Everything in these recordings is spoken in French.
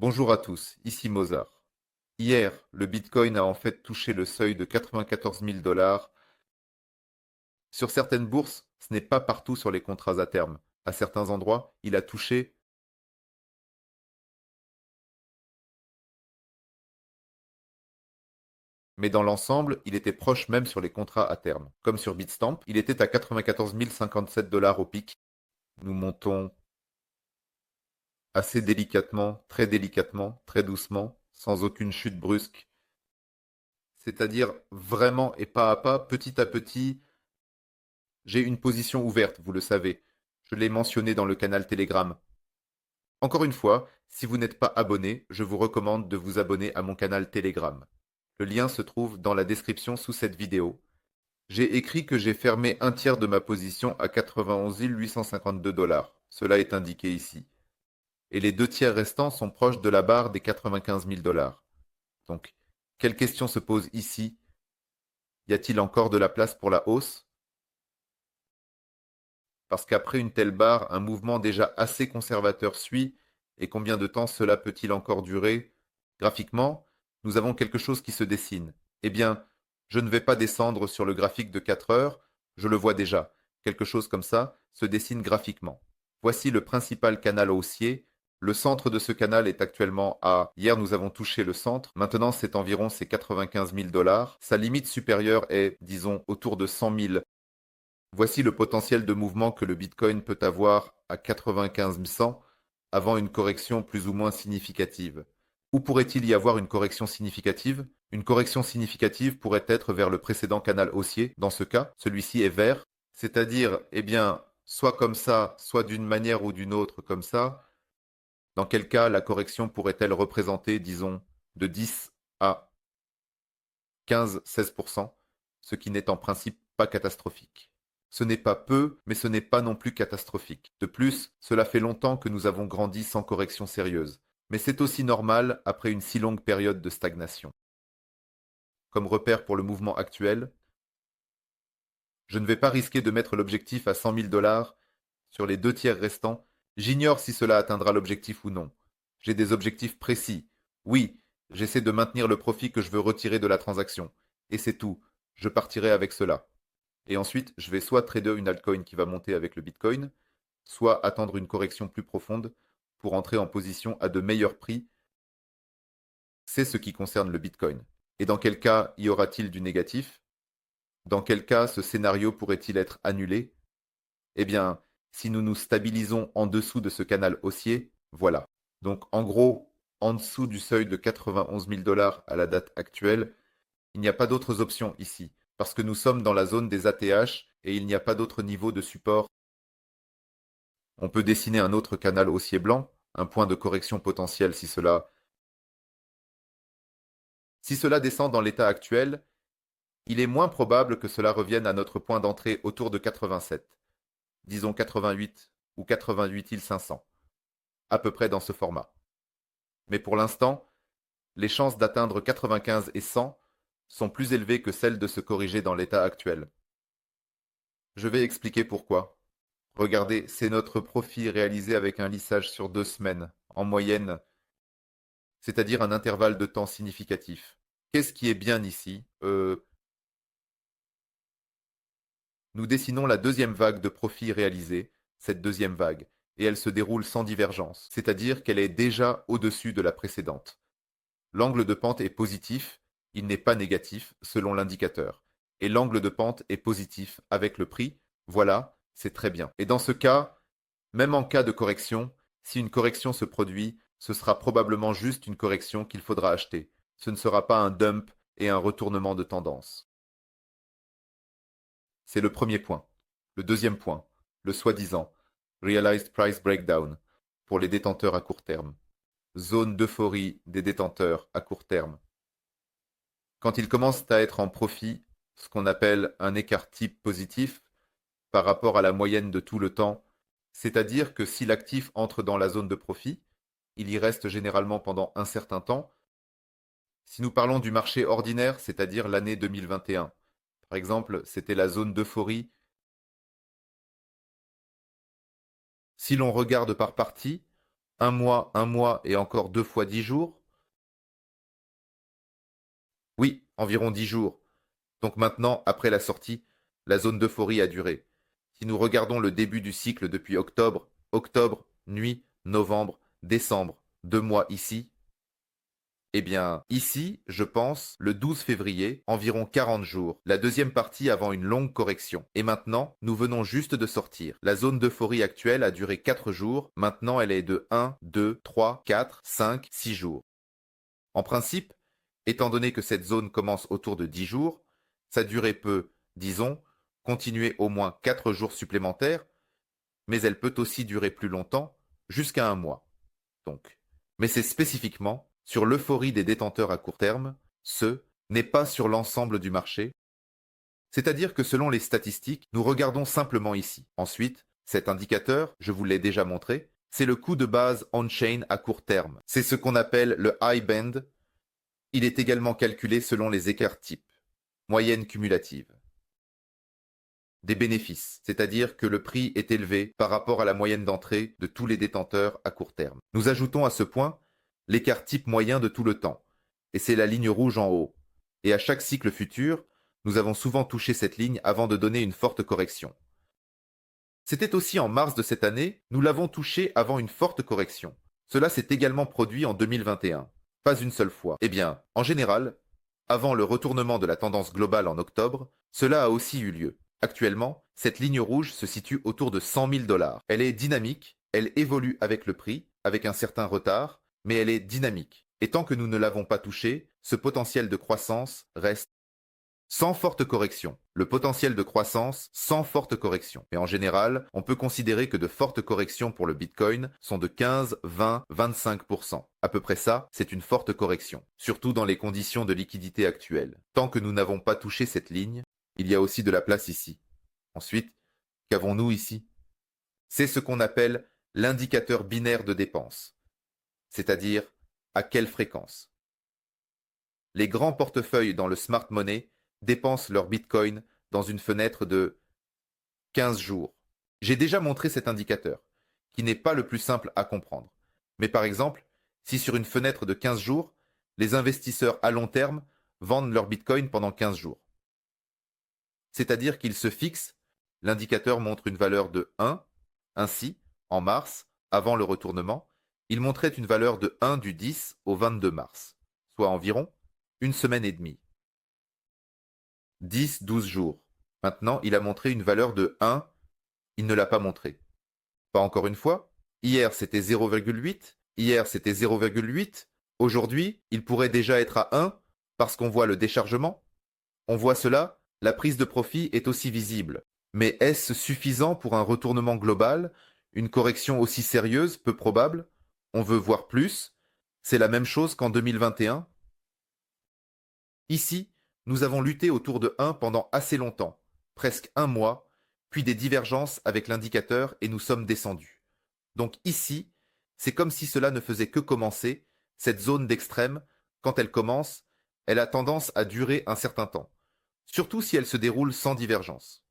Bonjour à tous, ici Mozart. Hier, le Bitcoin a en fait touché le seuil de 94 000 dollars. Sur certaines bourses, ce n'est pas partout sur les contrats à terme. À certains endroits, il a touché, mais dans l'ensemble, il était proche même sur les contrats à terme. Comme sur Bitstamp, il était à 94 057 dollars au pic. Nous montons assez délicatement, très doucement, sans aucune chute brusque. C'est-à-dire vraiment et pas à pas, petit à petit. J'ai une position ouverte, vous le savez. Je l'ai mentionné dans le canal Telegram. Encore une fois, si vous n'êtes pas abonné, je vous recommande de vous abonner à mon canal Telegram. Le lien se trouve dans la description sous cette vidéo. J'ai écrit que j'ai fermé un tiers de ma position à 91 852 dollars. Cela est indiqué ici. Et les deux tiers restants sont proches de la barre des 95 000 dollars. Donc, quelle question se pose ici? Y a-t-il encore de la place pour la hausse? Parce qu'après une telle barre, un mouvement déjà assez conservateur suit, et combien de temps cela peut-il encore durer? Graphiquement, nous avons quelque chose qui se dessine. Eh bien, je ne vais pas descendre sur le graphique de 4 heures, je le vois déjà. Quelque chose comme ça se dessine graphiquement. Voici le principal canal haussier. Le centre de ce canal est actuellement à... Hier, nous avons touché le centre. Maintenant, c'est environ ces 95 000 dollars. Sa limite supérieure est, disons, autour de 100 000. Voici le potentiel de mouvement que le Bitcoin peut avoir à 95 100 avant une correction plus ou moins significative. Où pourrait-il y avoir une correction significative? Une correction significative pourrait être vers le précédent canal haussier. Dans ce cas, celui-ci est vert, c'est-à-dire, eh bien, soit comme ça, soit d'une manière ou d'une autre comme ça. Dans quel cas la correction pourrait-elle représenter, disons, de 10 à 15-16%, ce qui n'est en principe pas catastrophique. Ce n'est pas peu, mais ce n'est pas non plus catastrophique. De plus, cela fait longtemps que nous avons grandi sans correction sérieuse. Mais c'est aussi normal après une si longue période de stagnation. Comme repère pour le mouvement actuel, je ne vais pas risquer de mettre l'objectif à 100 000 dollars sur les deux tiers restants. J'ignore si cela atteindra l'objectif ou non. J'ai des objectifs précis. Oui, j'essaie de maintenir le profit que je veux retirer de la transaction. Et c'est tout. Je partirai avec cela. Et ensuite, je vais soit trader une altcoin qui va monter avec le Bitcoin, soit attendre une correction plus profonde pour entrer en position à de meilleurs prix. C'est ce qui concerne le Bitcoin. Et dans quel cas y aura-t-il du négatif? Dans quel cas ce scénario pourrait-il être annulé? Eh bien, si nous nous stabilisons en dessous de ce canal haussier, voilà. Donc en gros, en dessous du seuil de 91 000 dollars à la date actuelle, il n'y a pas d'autres options ici, parce que nous sommes dans la zone des ATH et il n'y a pas d'autre niveau de support. On peut dessiner un autre canal haussier blanc, un point de correction potentiel si cela descend dans l'état actuel, il est moins probable que cela revienne à notre point d'entrée autour de 87, disons 88 ou 88 500, à peu près dans ce format. Mais pour l'instant, les chances d'atteindre 95 et 100 sont plus élevées que celles de se corriger dans l'état actuel. Je vais expliquer pourquoi. Regardez, c'est notre profit réalisé avec un lissage sur 2 semaines, en moyenne, c'est-à-dire un intervalle de temps significatif. Qu'est-ce qui est bien ici? Nous dessinons la deuxième vague de profit réalisé, cette deuxième vague, et elle se déroule sans divergence, c'est-à-dire qu'elle est déjà au-dessus de la précédente. L'angle de pente est positif, il n'est pas négatif selon l'indicateur. Et l'angle de pente est positif avec le prix, voilà, c'est très bien. Et dans ce cas, même en cas de correction, si une correction se produit, ce sera probablement juste une correction qu'il faudra acheter. Ce ne sera pas un dump et un retournement de tendance. C'est le premier point. Le deuxième point, le soi-disant Realized Price Breakdown pour les détenteurs à court terme. Zone d'euphorie des détenteurs à court terme. Quand ils commencent à être en profit, ce qu'on appelle un écart type positif par rapport à la moyenne de tout le temps, c'est-à-dire que si l'actif entre dans la zone de profit, il y reste généralement pendant un certain temps. Si nous parlons du marché ordinaire, c'est-à-dire l'année 2021, par exemple, c'était la zone d'euphorie. Si l'on regarde par partie, un mois et encore 2 fois 10 jours? Oui, environ 10 jours. Donc maintenant, après la sortie, la zone d'euphorie a duré. Si nous regardons le début du cycle depuis octobre, nuit, novembre, décembre, 2 mois ici, eh bien, ici, je pense, le 12 février, environ 40 jours, la deuxième partie avant une longue correction. Et maintenant, nous venons juste de sortir. La zone d'euphorie actuelle a duré 4 jours, maintenant elle est de 1, 2, 3, 4, 5, 6 jours. En principe, étant donné que cette zone commence autour de 10 jours, sa durée peut, disons, continuer au moins 4 jours supplémentaires, mais elle peut aussi durer plus longtemps, jusqu'à un mois. Donc. Mais c'est spécifiquement sur l'euphorie des détenteurs à court terme, ce n'est pas sur l'ensemble du marché. C'est-à-dire que selon les statistiques, nous regardons simplement ici. Ensuite, cet indicateur, je vous l'ai déjà montré, c'est le coût de base on-chain à court terme. C'est ce qu'on appelle le high band. Il est également calculé selon les écarts types, moyenne cumulative. Des bénéfices, c'est-à-dire que le prix est élevé par rapport à la moyenne d'entrée de tous les détenteurs à court terme. Nous ajoutons à ce point l'écart type moyen de tout le temps, et c'est la ligne rouge en haut. Et à chaque cycle futur, nous avons souvent touché cette ligne avant de donner une forte correction. C'était aussi en mars de cette année, nous l'avons touché avant une forte correction. Cela s'est également produit en 2021. Pas une seule fois. Eh bien, en général, avant le retournement de la tendance globale en octobre, cela a aussi eu lieu. Actuellement, cette ligne rouge se situe autour de 100 000 $. Elle est dynamique, elle évolue avec le prix, avec un certain retard, mais elle est dynamique. Et tant que nous ne l'avons pas touchée, ce potentiel de croissance reste sans forte correction. Le potentiel de croissance sans forte correction. Et en général, on peut considérer que de fortes corrections pour le Bitcoin sont de 15, 20, 25%. À peu près ça, c'est une forte correction. Surtout dans les conditions de liquidité actuelles. Tant que nous n'avons pas touché cette ligne, il y a aussi de la place ici. Ensuite, qu'avons-nous ici? C'est ce qu'on appelle l'indicateur binaire de dépenses. C'est-à-dire, à quelle fréquence? Les grands portefeuilles dans le smart money dépensent leur Bitcoin dans une fenêtre de 15 jours. J'ai déjà montré cet indicateur, qui n'est pas le plus simple à comprendre. Mais par exemple, si sur une fenêtre de 15 jours, les investisseurs à long terme vendent leur Bitcoin pendant 15 jours. C'est-à-dire qu'ils se fixent, l'indicateur montre une valeur de 1, ainsi, en mars, avant le retournement, il montrait une valeur de 1 du 10 au 22 mars, soit environ une semaine et demie. 10-12 jours. Maintenant, il a montré une valeur de 1, il ne l'a pas montré. Pas encore une fois. Hier, c'était 0,8. Hier, c'était 0,8. Aujourd'hui, il pourrait déjà être à 1 parce qu'on voit le déchargement. On voit cela, la prise de profit est aussi visible. Mais est-ce suffisant pour un retournement global? Une correction aussi sérieuse, peu probable? On veut voir plus? C'est la même chose qu'en 2021? Ici, nous avons lutté autour de 1 pendant assez longtemps, presque un mois, puis des divergences avec l'indicateur et nous sommes descendus. Donc ici, c'est comme si cela ne faisait que commencer, cette zone d'extrême, quand elle commence, elle a tendance à durer un certain temps, surtout si elle se déroule sans divergence.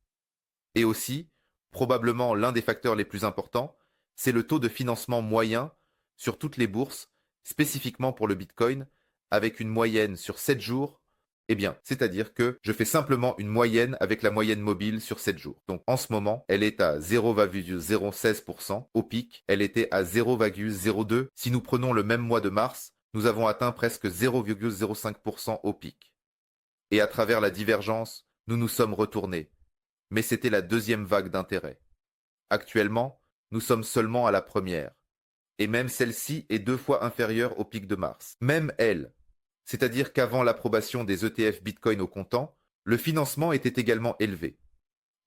Et aussi, probablement l'un des facteurs les plus importants, c'est le taux de financement moyen sur toutes les bourses, spécifiquement pour le Bitcoin, avec une moyenne sur 7 jours. Eh bien, c'est-à-dire que je fais simplement une moyenne avec la moyenne mobile sur 7 jours. Donc en ce moment, elle est à 0,016%. Au pic, elle était à 0,02. Si nous prenons le même mois de mars, nous avons atteint presque 0,05% au pic. Et à travers la divergence, nous nous sommes retournés. Mais c'était la deuxième vague d'intérêt. Actuellement, nous sommes seulement à la première. Et même celle-ci est 2 fois inférieure au pic de mars. Même elle, c'est-à-dire qu'avant l'approbation des ETF Bitcoin au comptant, le financement était également élevé.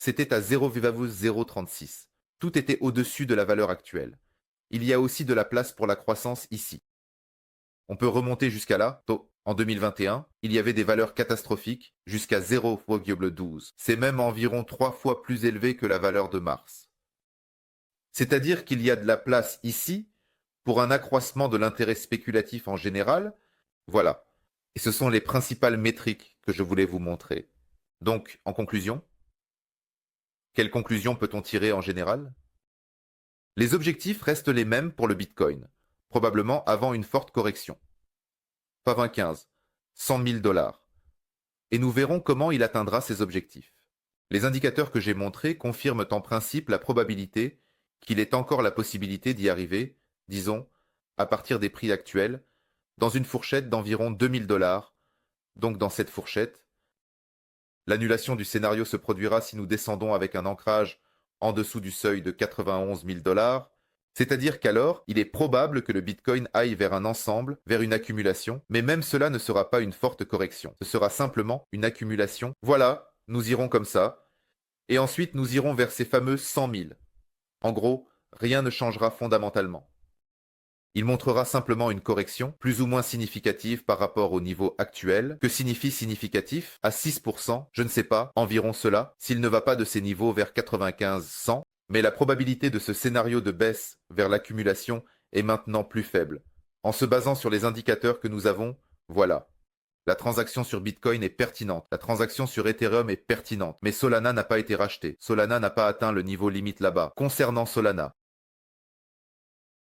C'était à 0,036. Tout était au-dessus de la valeur actuelle. Il y a aussi de la place pour la croissance ici. On peut remonter jusqu'à là. En 2021, il y avait des valeurs catastrophiques jusqu'à 0,12. C'est même environ 3 fois plus élevé que la valeur de mars. C'est-à-dire qu'il y a de la place ici pour un accroissement de l'intérêt spéculatif en général. Voilà. Et ce sont les principales métriques que je voulais vous montrer. Donc, en conclusion, quelle conclusion peut-on tirer en général? Les objectifs restent les mêmes pour le Bitcoin, probablement avant une forte correction. FA2015, 100 000 $. Et nous verrons comment il atteindra ses objectifs. Les indicateurs que j'ai montrés confirment en principe la probabilité qu'il ait encore la possibilité d'y arriver, disons, à partir des prix actuels, dans une fourchette d'environ 2000 $. Donc dans cette fourchette, l'annulation du scénario se produira si nous descendons avec un ancrage en dessous du seuil de 91 000 $, c'est-à-dire qu'alors, il est probable que le Bitcoin aille vers un ensemble, vers une accumulation, mais même cela ne sera pas une forte correction. Ce sera simplement une accumulation. Voilà, nous irons comme ça. Et ensuite, nous irons vers ces fameux 100 000. En gros, rien ne changera fondamentalement. Il montrera simplement une correction, plus ou moins significative par rapport au niveau actuel. Que signifie significatif? À 6%, je ne sais pas, environ cela, s'il ne va pas de ces niveaux vers 95-100, mais la probabilité de ce scénario de baisse vers l'accumulation est maintenant plus faible. En se basant sur les indicateurs que nous avons, voilà. La transaction sur Bitcoin est pertinente, la transaction sur Ethereum est pertinente, mais Solana n'a pas été racheté. Solana n'a pas atteint le niveau limite là-bas. Concernant Solana,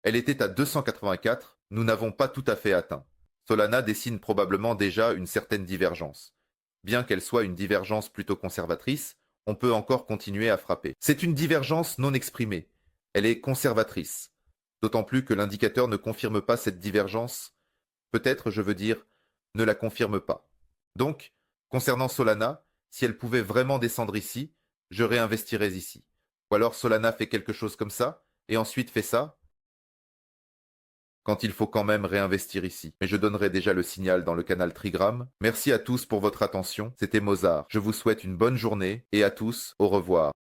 elle était à 284, nous n'avons pas tout à fait atteint. Solana dessine probablement déjà une certaine divergence. Bien qu'elle soit une divergence plutôt conservatrice, on peut encore continuer à frapper. C'est une divergence non exprimée. Elle est conservatrice. D'autant plus que l'indicateur ne confirme pas cette divergence. Peut-être, je veux dire, ne la confirme pas. Donc, concernant Solana, si elle pouvait vraiment descendre ici, je réinvestirais ici. Ou alors Solana fait quelque chose comme ça, et ensuite fait ça, quand il faut quand même réinvestir ici. Mais je donnerai déjà le signal dans le canal Trigram. Merci à tous pour votre attention. C'était Mozart. Je vous souhaite une bonne journée et à tous, au revoir.